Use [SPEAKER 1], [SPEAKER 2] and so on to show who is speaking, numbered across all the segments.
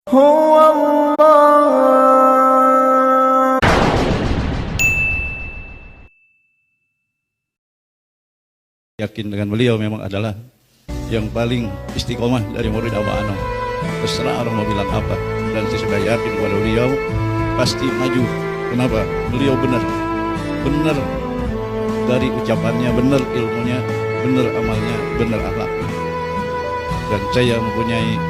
[SPEAKER 1] هو الله.
[SPEAKER 2] Yakin dengan beliau memang adalah yang paling istiqomah dari murid Abah Anom. Terserah orang mau bilang apa, dan saya sudah yakin kepada beliau pasti maju. Kenapa? Beliau benar dari ucapannya, benar ilmunya, benar amalnya, benar akhlaknya. Dan saya mempunyai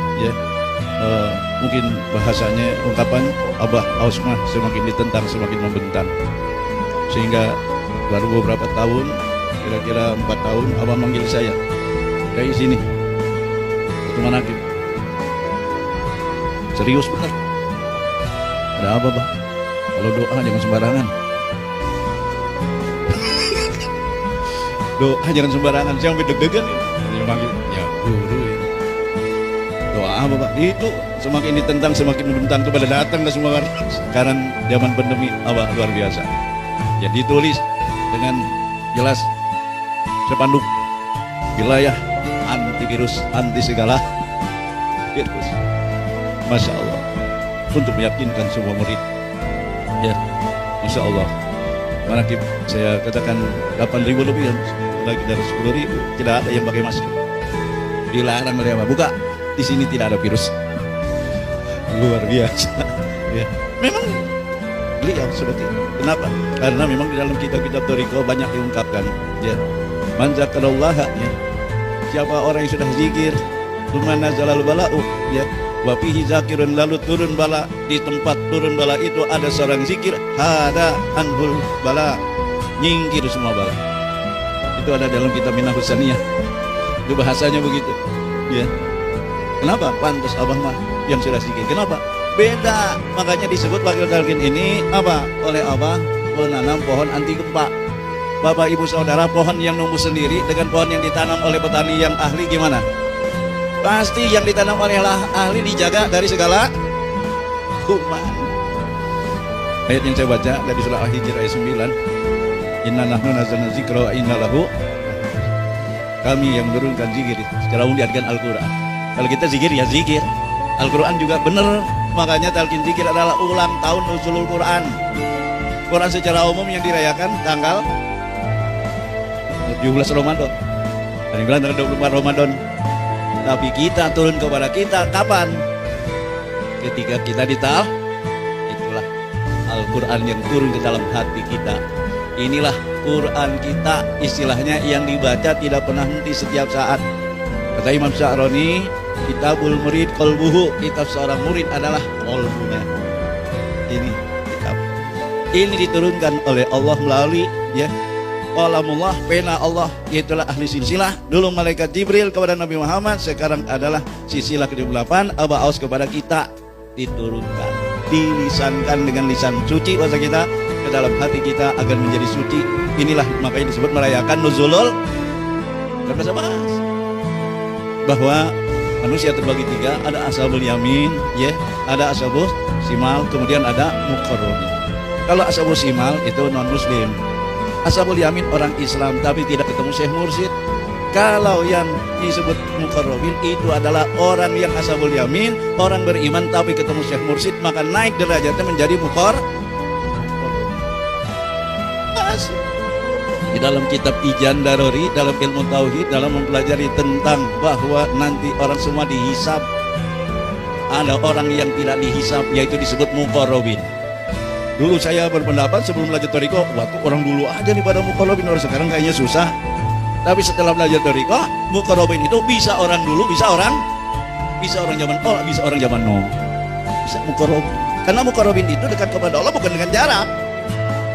[SPEAKER 2] mungkin bahasanya ungkapan Abah Ausmah, semakin ditentang semakin membentang. Sehingga baru beberapa tahun, kira-kira 4 tahun, Abah manggil saya kayak sini waktu manakib. Serius benar. Ada apa, Bah? Kalau doa jangan sembarangan. Doa jangan sembarangan. Saya sampai deg-degan. Dia manggil, ya guru ini. Doa apa, Pak? Itu semakin ditentang semakin membentang, kepada datang ke semua orang. Sekarang zaman pandemi, Abah luar biasa. Jadi tulis dengan jelas sepanduk wilayah antivirus, anti segala virus. Masya Allah, untuk meyakinkan semua murid. Ya, Masya Allah. Manakib saya katakan 8.000 lebih, lagi dari 10.000 tidak ada yang pakai masker. Dilarang oleh apa? Buka, di sini tidak ada virus. Luar biasa. Ya, memang beliau seperti itu. Kenapa? Karena memang di dalam kitab-kitab Thariqah banyak diungkapkan. Ya, man zakarallaha, ya, siapa orang yang sudah zikir, lumana zalal bala'u, ya, wafihi zakirun, lalu turun bala, di tempat turun bala itu ada seorang zikir, hada anhul bala, nyingkir semua bala. Itu ada dalam kitab Minah Husaniyah. Itu bahasanya begitu. Ya. Kenapa? Pantas Abah mah yang sudah zikir. Kenapa? Beda. Makanya disebut wakil talqin ini apa? Oleh Abah menanam pohon anti gempa. Bapak ibu saudara, pohon yang numbuh sendiri dengan pohon yang ditanam oleh petani yang ahli gimana? Pasti yang ditanam oleh ahli dijaga dari segala kuman. Ayat yang saya baca dari surah Al-Hijr ayat 9. Inna nahnu nazzalna dzikra wa inna lahu. Kami yang menurunkan zikir secara umum diartikan Al-Quran. Kalau kita zikir ya zikir. Al-Quran juga benar. Makanya talqin zikir adalah ulang tahun nuzulul Quran. Quran secara umum yang dirayakan tanggal 17 Ramadan. Dan yang bilang tanggal 24 Ramadan. Tapi kita turun kepada kita kapan? Ketika kita dital, itulah Al-Quran yang turun ke dalam hati kita. Inilah Quran kita, istilahnya yang dibaca tidak pernah henti setiap saat. Kata Imam Sya'roni, kitabul murid qalbuhu, kitab seorang murid adalah qalbunya. Ini kitab. Ini diturunkan oleh Allah melalui Qalamullah, pena Allah, yaitulah ahli silsilah. Dulu malaikat Jibril kepada Nabi Muhammad, sekarang adalah silsilah ke-8 Abah Aus kepada kita, diturunkan, dilisankan dengan lisan suci bahasa kita ke dalam hati kita agar menjadi suci. Inilah makanya disebut merayakan nuzulul. Dan bahas bahwa manusia terbagi 3, ada ashabul yamin, ya, ada ashabus simal, kemudian ada muqarrabin. Kalau ashabus simal itu non muslim. Ashabul yamin orang Islam tapi tidak ketemu Syekh Mursyid. Kalau yang disebut muqarrabin itu adalah orang yang ashabul yamin, orang beriman tapi ketemu Syekh Mursyid, maka naik derajatnya menjadi muqarrabin. Di dalam kitab Ijan Darori, dalam ilmu tauhid, dalam mempelajari tentang bahwa nanti orang semua dihisab, ada orang yang tidak dihisab, yaitu disebut muqarrabin. Dulu saya berpendapat sebelum belajar Thariqah, waktu orang dulu aja nih pada muqarrabin, orang sekarang kayaknya susah. Tapi setelah belajar Thariqah, muqarrabin itu bisa orang dulu, bisa orang zaman oh, bisa orang zaman no. Bisa muqarrabin. Karena muqarrabin itu dekat kepada Allah bukan dengan jarak.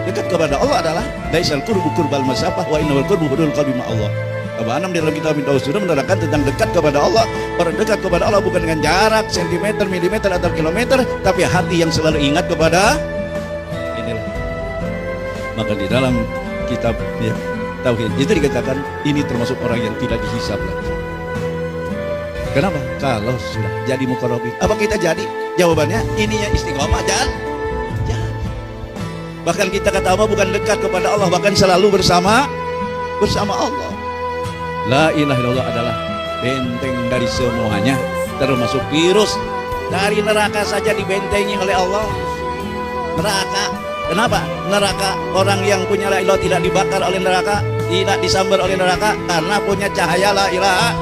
[SPEAKER 2] Dekat kepada Allah adalah laisal qurbu qurbal masafah wa innal qurbu hudul qalbi ma Allah. Abah Anam di dalam kitab Tauhid sudah menerangkan tentang dekat kepada Allah. Orang dekat kepada Allah bukan dengan jarak, sentimeter, milimeter atau kilometer, tapi hati yang selalu ingat kepada inilah. Maka di dalam kitab Tauhid itu dikatakan ini termasuk orang yang tidak dihisab lagi. Kenapa? Kalau sudah jadi muqarrabin. Apa kita jadi? Jawabannya ininya istiqomah jangan. Bahkan kita kata Allah bukan dekat kepada Allah, bahkan selalu bersama Allah. La ilaha illallah adalah benteng dari semuanya, termasuk virus. Dari neraka saja dibentengi oleh Allah. Neraka, kenapa? Neraka, orang yang punya la ilaha tidak dibakar oleh neraka, tidak disambar oleh neraka, karena punya cahaya la ilaha.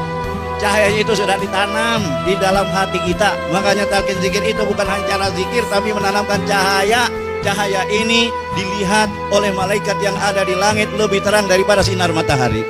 [SPEAKER 2] Cahayanya itu sudah ditanam di dalam hati kita. Makanya talqin zikir itu bukan hanya cara zikir, tapi menanamkan cahaya. Cahaya ini dilihat oleh malaikat yang ada di langit lebih terang daripada sinar matahari.